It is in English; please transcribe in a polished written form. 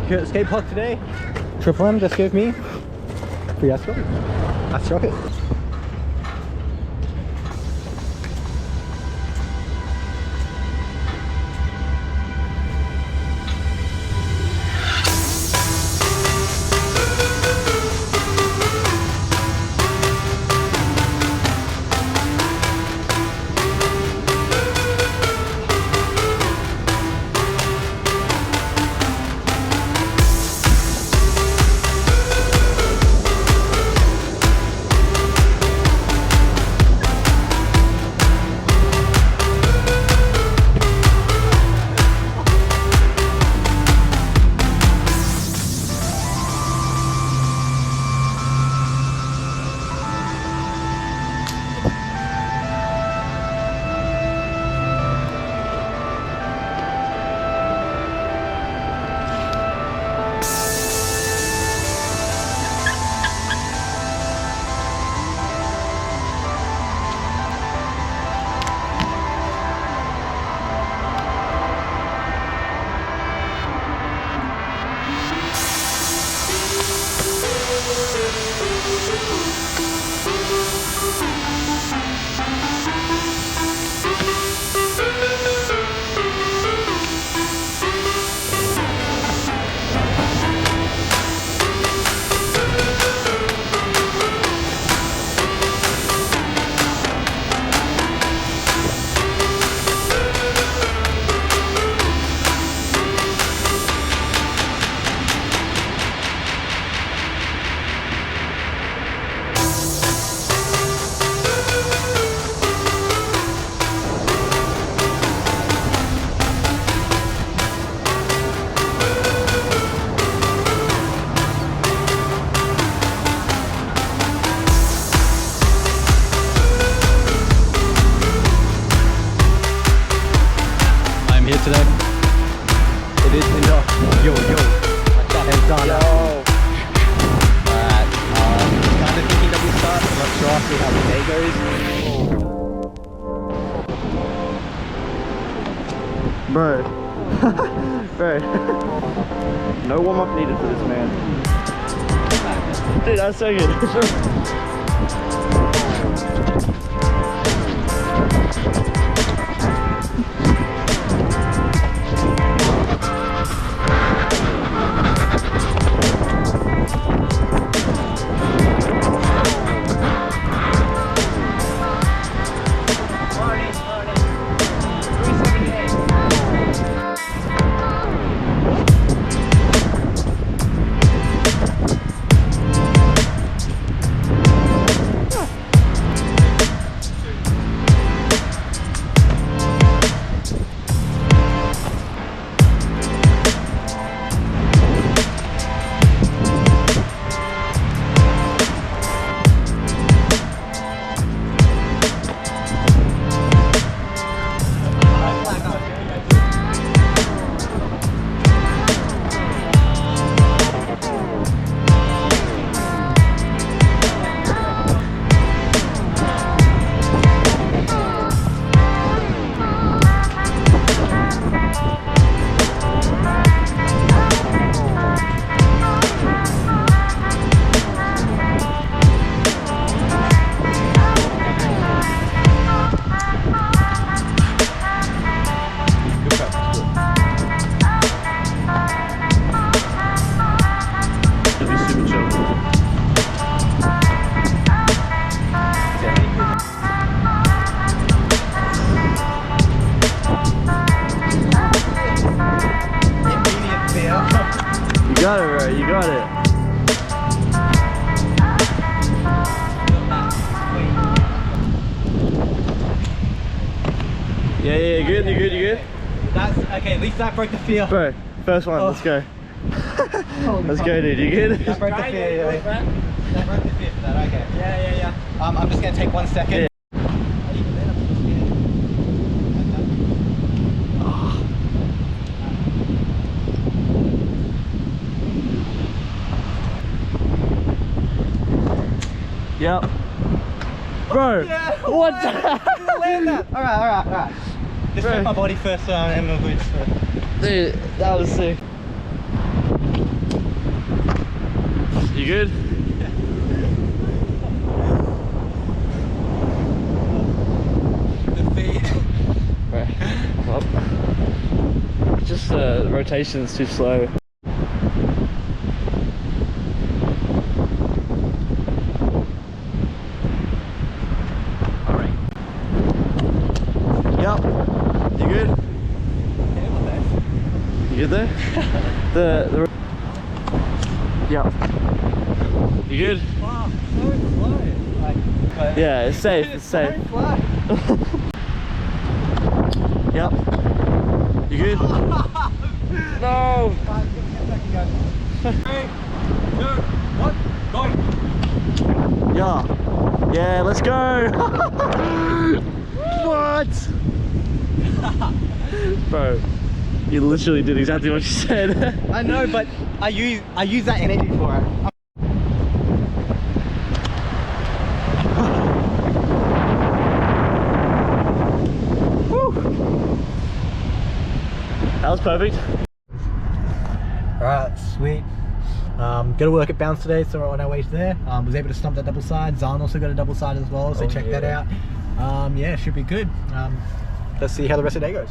Here at the skate park today. Triple M, just give me. Free ass rocket. That's rocket. Here today. It is in the yo. Watch that head down. Alright. Kind of thinking that we start. I'm not sure. See how the day goes. Bro. Bro. No warm up needed for this, man. Dude, that's so good. You got it, bro. You got it. Yeah, you good? That's okay, at least that broke the fear. Bro, first one, let's go. Let's go, dude, you good? That broke the fear, yeah. That broke the fear for that, okay. Yeah. I'm just gonna take 1 second. Yeah. Yep. Bro, Yeah, what the land that. Alright. Just hit my body first and my boots first. Dude, that was sick. You good? The feet. Right. Up. Just the rotation's too slow. Alright. Yep. You good? You good there? the yeah. You good? Wow, so slow. Like, Yeah, it's safe. It's safe. So slow. Yep. You good? No. Get back and go. 3, 2, 1, go. Yeah. Yeah. Let's go. What? Bro, you literally did exactly what you said. I know, but I use that energy for it. That was perfect. Alright, sweet. Got to work at Bounce today, so we're on our way to there. Was able to stump that double side. Zahn also got a double side as well, so check that out. Yeah, should be good. Let's see how the rest of the day goes.